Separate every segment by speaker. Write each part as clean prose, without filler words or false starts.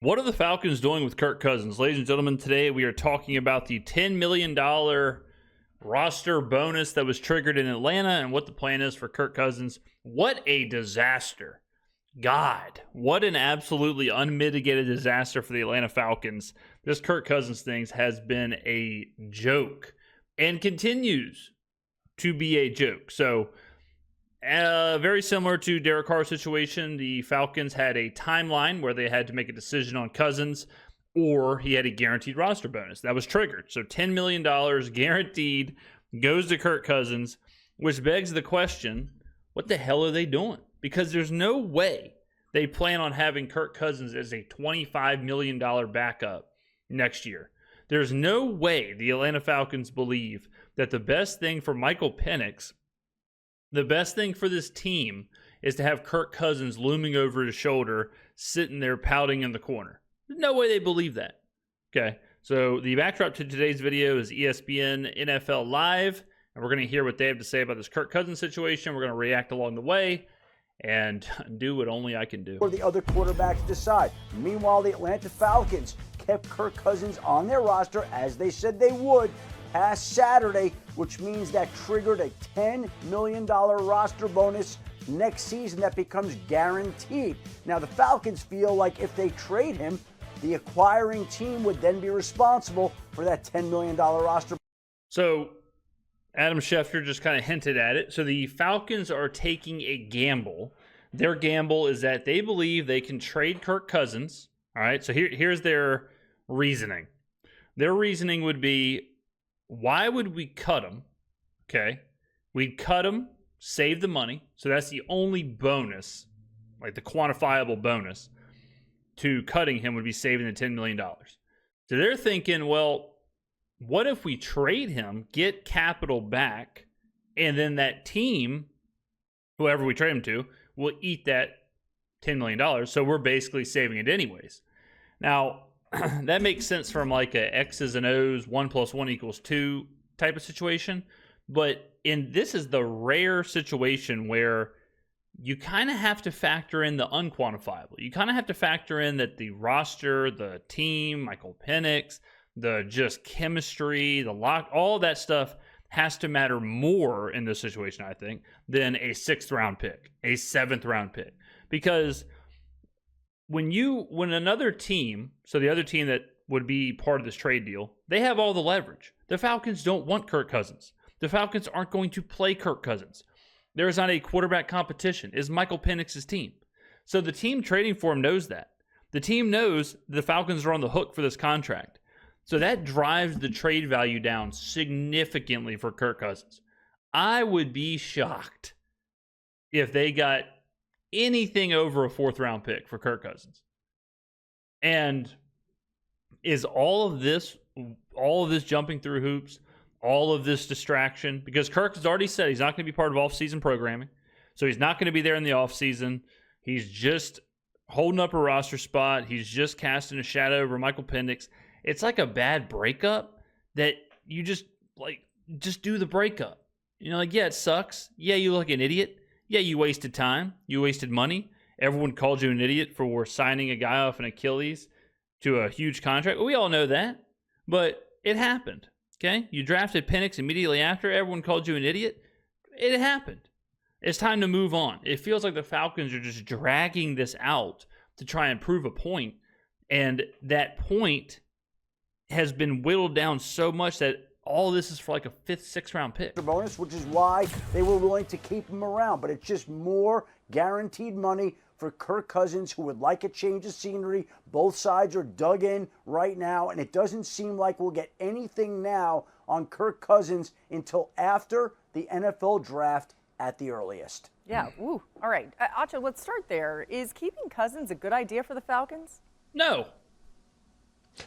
Speaker 1: What are the Falcons doing with Kirk Cousins? Ladies and gentlemen, today we are talking about the $10 million roster bonus that was triggered in Atlanta and what the plan is for Kirk Cousins. What a disaster. God, what an absolutely unmitigated disaster for the Atlanta Falcons. This Kirk Cousins thing has been a joke and continues to be a joke. So, very similar to Derek Carr's situation, the Falcons had a timeline where they had to make a decision on Cousins, or he had a guaranteed roster bonus. That was triggered. So $10 million guaranteed goes to Kirk Cousins, which begs the question, what the hell are they doing? Because there's no way they plan on having Kirk Cousins as a $25 million backup next year. There's no way the Atlanta Falcons believe that the best thing for Michael Penix, the best thing for this team, is to have Kirk Cousins looming over his shoulder, sitting there pouting in the corner. There's no way they believe that. Okay, so the backdrop to today's video is ESPN NFL Live, and we're going to hear what they have to say about this Kirk Cousins situation. We're going to react along the way and do what only I can do.
Speaker 2: For the other quarterbacks decide. Meanwhile, the Atlanta Falcons kept Kirk Cousins on their roster as they said they would past Saturday, which means that triggered a $10 million roster bonus next season that becomes guaranteed. Now, the Falcons feel like if they trade him, the acquiring team would then be responsible for that $10 million roster.
Speaker 1: So Adam Schefter just kind of hinted at it. So the Falcons are taking a gamble. Their gamble is that they believe they can trade Kirk Cousins. All right, so here's their reasoning. Their reasoning would be, why would we cut him? Okay, we'd cut him, save the money. So that's the only bonus, like the quantifiable bonus to cutting him would be saving the $10 million. So they're thinking, well, what if we trade him, get capital back, and then that team, whoever we trade him to, will eat that $10 million. So we're basically saving it anyways. Now, that makes sense from like a X's and O's, 1 + 1 = 2 type of situation. But this is the rare situation where you kind of have to factor in the unquantifiable. You kind of have to factor in that the roster, the team, Michael Penix, the just chemistry, the lock, all that stuff has to matter more in this situation, I think, than a 6th round pick, a 7th round pick. Because when another team, so the other team that would be part of this trade deal, they have all the leverage. The Falcons don't want Kirk Cousins. The Falcons aren't going to play Kirk Cousins. There is not a quarterback competition. It's Michael Penix's team. So the team trading for him knows that. The team knows the Falcons are on the hook for this contract. So that drives the trade value down significantly for Kirk Cousins. I would be shocked if they got anything over a 4th round pick for Kirk Cousins. And is all of this jumping through hoops, all of this distraction, because Kirk has already said he's not going to be part of off-season programming. So he's not going to be there in the off-season. He's just holding up a roster spot. He's just casting a shadow over Michael Penix. It's like a bad breakup that you just do the breakup. You know, like, yeah, it sucks. Yeah, you look like an idiot. Yeah, you wasted time. You wasted money. Everyone called you an idiot for signing a guy off an Achilles to a huge contract. We all know that, but it happened. Okay? You drafted Penix immediately after. Everyone called you an idiot. It happened. It's time to move on. It feels like the Falcons are just dragging this out to try and prove a point, and that point has been whittled down so much that all this is for like a 5th, 6th round pick.
Speaker 2: Bonus, which is why they were willing to keep him around. But it's just more guaranteed money for Kirk Cousins, who would like a change of scenery. Both sides are dug in right now, and it doesn't seem like we'll get anything now on Kirk Cousins until after the NFL draft at the earliest.
Speaker 3: Yeah, ooh, all right. Acho, let's start there. Is keeping Cousins a good idea for the Falcons?
Speaker 1: No.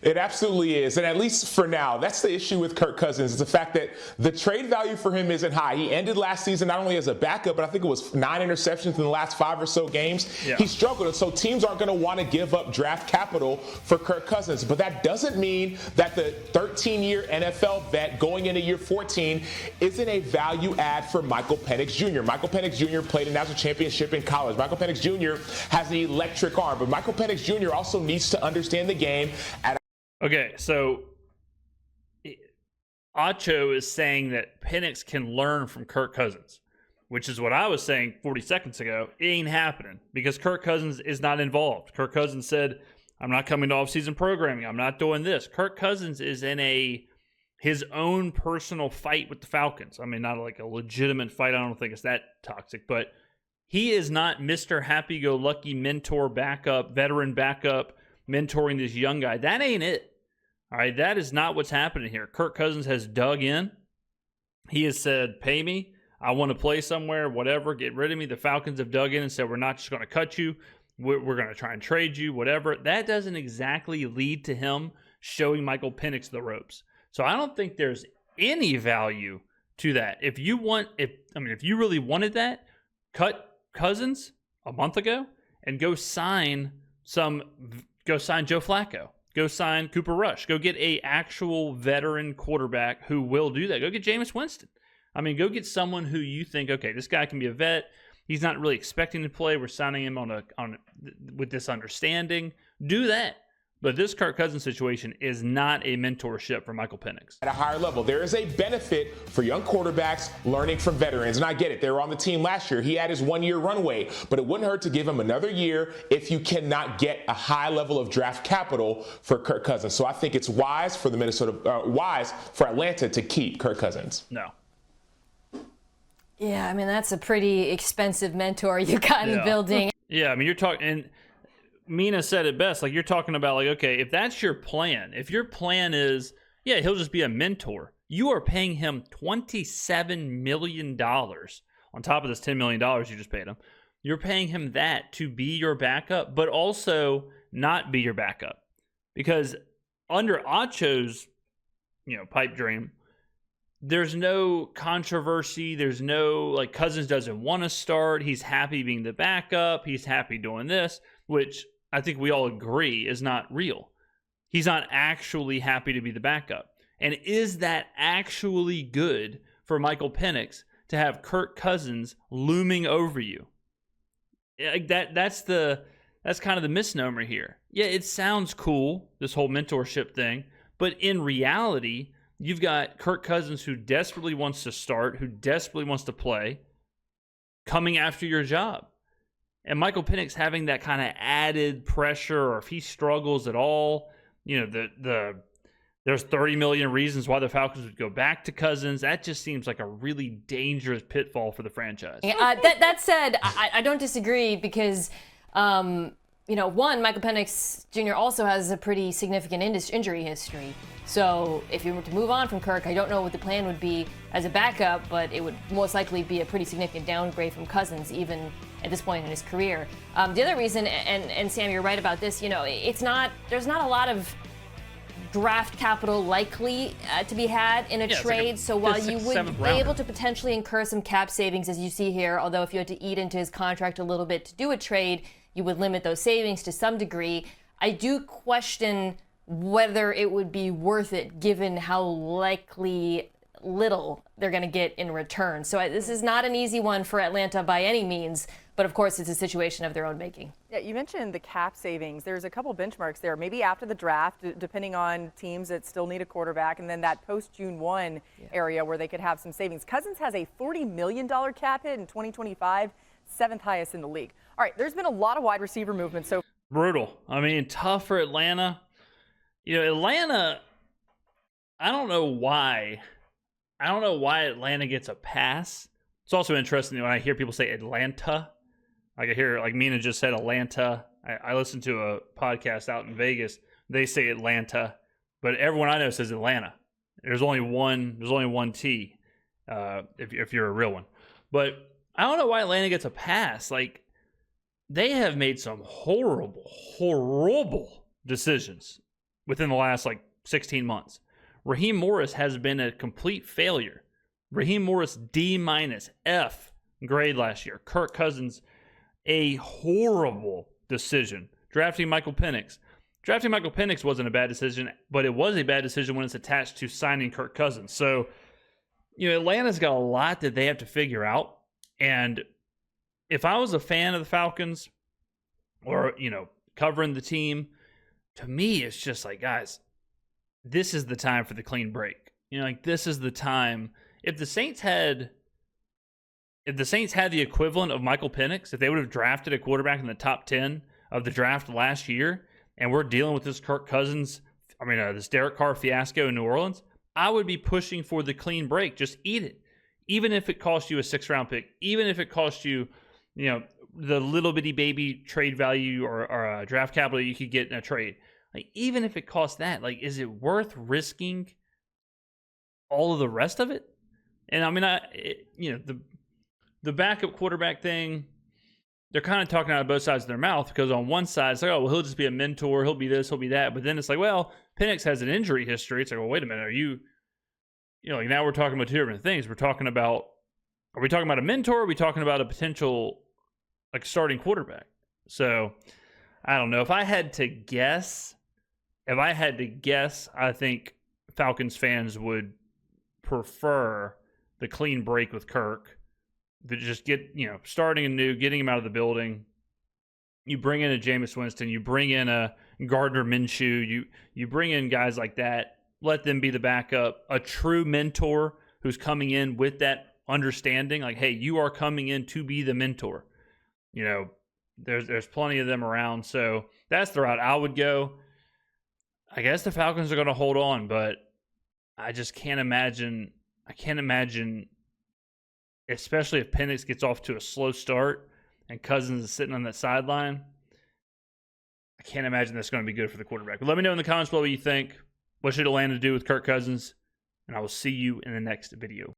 Speaker 4: It absolutely is. And at least for now, that's the issue with Kirk Cousins, is the fact that the trade value for him isn't high. He ended last season not only as a backup, but I think it was 9 interceptions in the last 5 or so games.
Speaker 1: Yeah.
Speaker 4: He struggled. And so teams aren't going to want to give up draft capital for Kirk Cousins. But that doesn't mean that the 13-year NFL vet going into year 14 isn't a value add for Michael Penix Jr. Michael Penix Jr. played a national championship in college. Michael Penix Jr. has an electric arm. But Michael Penix Jr. also needs to understand the game at
Speaker 1: Okay, so Acho is saying that Penix can learn from Kirk Cousins, which is what I was saying 40 seconds ago. It ain't happening because Kirk Cousins is not involved. Kirk Cousins said, I'm not coming to offseason programming. I'm not doing this. Kirk Cousins is in his own personal fight with the Falcons. I mean, not like a legitimate fight. I don't think it's that toxic, but he is not Mr. Happy-go-lucky mentor backup, veteran backup, mentoring this young guy. That ain't it. All right, that is not what's happening here. Kirk Cousins has dug in. He has said, pay me. I want to play somewhere, whatever. Get rid of me. The Falcons have dug in and said, we're not just going to cut you. We're going to try and trade you, whatever. That doesn't exactly lead to him showing Michael Penix the ropes. So I don't think there's any value to that. If you really wanted that, cut Cousins a month ago and go sign Joe Flacco. Go sign Cooper Rush. Go get a actual veteran quarterback who will do that. Go get Jameis Winston. I mean, go get someone who you think, okay, this guy can be a vet. He's not really expecting to play. We're signing him with this understanding. Do that. But this Kirk Cousins situation is not a mentorship for Michael Penix.
Speaker 4: At a higher level, there is a benefit for young quarterbacks learning from veterans. And I get it. They were on the team last year. He had his 1-year runway, but it wouldn't hurt to give him another year if you cannot get a high level of draft capital for Kirk Cousins. So I think it's wise for Atlanta to keep Kirk Cousins.
Speaker 1: No.
Speaker 5: Yeah, I mean, that's a pretty expensive mentor you got in the building.
Speaker 1: Yeah, I mean, you're talking, and Mina said it best. Like, you're talking about, like, okay, if that's your plan, if your plan is, yeah, he'll just be a mentor, you are paying him $27 million on top of this $10 million you just paid him. You're paying him that to be your backup, but also not be your backup. Because under Acho's, pipe dream, there's no controversy. There's no, like, Cousins doesn't want to start. He's happy being the backup. He's happy doing this, which I think we all agree is not real. He's not actually happy to be the backup. And is that actually good for Michael Penix to have Kirk Cousins looming over you? That's kind of the misnomer here. Yeah, it sounds cool, this whole mentorship thing, but in reality, you've got Kirk Cousins who desperately wants to start, who desperately wants to play, coming after your job. And Michael Penix having that kind of added pressure, or if he struggles at all, there's 30 million reasons why the Falcons would go back to Cousins. That just seems like a really dangerous pitfall for the franchise.
Speaker 5: That said, I don't disagree because, one, Michael Penix Jr. also has a pretty significant injury history. So if you were to move on from Kirk, I don't know what the plan would be as a backup, but it would most likely be a pretty significant downgrade from Cousins, even at this point in his career. The other reason, and Sam, you're right about this, there's not a lot of draft capital likely to be had in a trade. So while you would be able to potentially incur some cap savings, as you see here, although if you had to eat into his contract a little bit to do a trade, you would limit those savings to some degree. I do question whether it would be worth it given how likely little they're going to get in return. So this is not an easy one for Atlanta by any means, but of course it's a situation of their own making.
Speaker 3: Yeah, you mentioned the cap savings. There's a couple benchmarks there, maybe after the draft, depending on teams that still need a quarterback, and then that post-June 1 area where they could have some savings. Cousins has a $40 million cap hit in 2025, 7th highest in the league. All right, there's been a lot of wide receiver movement. So
Speaker 1: brutal. I mean, tough for Atlanta. Atlanta, I don't know why Atlanta gets a pass. It's also interesting when I hear people say Atlanta. Like I hear, like Mina just said Atlanta. I listened to a podcast out in Vegas. They say Atlanta, but everyone I know says Atlanta. There's only one T, if you're a real one. But I don't know why Atlanta gets a pass. Like, they have made some horrible decisions within the last 16 months. Raheem Morris has been a complete failure. Raheem Morris D- F grade last year. Kirk Cousins, a horrible decision. Drafting Michael Penix wasn't a bad decision, but it was a bad decision when it's attached to signing Kirk Cousins. So, Atlanta's got a lot that they have to figure out. And if I was a fan of the Falcons or, covering the team, to me, it's just guys, this is the time for the clean break. This is the time. If the Saints had the equivalent of Michael Penix, if they would have drafted a quarterback in the top 10 of the draft last year, and we're dealing with this Kirk Cousins, this Derek Carr fiasco in New Orleans, I would be pushing for the clean break. Just eat it. Even if it costs you a 6th-round pick, even if it costs you, the little bitty baby trade value or draft capital you could get in a trade. Even if it costs that, is it worth risking all of the rest of it? And the backup quarterback thing, they're kind of talking out of both sides of their mouth, because on one side, it's well, he'll just be a mentor. He'll be this, he'll be that. But then it's well, Penix has an injury history. It's well, wait a minute. Are you, now we're talking about two different things. Are we talking about a mentor? Or are we talking about a potential, starting quarterback? So I don't know. If I had to guess, I think Falcons fans would prefer the clean break with Kirk. To just get, starting anew, getting him out of the building. You bring in a Jameis Winston, you bring in a Gardner Minshew, you bring in guys like that, let them be the backup, a true mentor who's coming in with that understanding, hey, you are coming in to be the mentor. There's plenty of them around, so that's the route I would go. I guess the Falcons are going to hold on, but I just can't imagine, especially if Penix gets off to a slow start and Cousins is sitting on that sideline, I can't imagine that's going to be good for the quarterback. But let me know in the comments below what you think. What should Atlanta do with Kirk Cousins? And I will see you in the next video.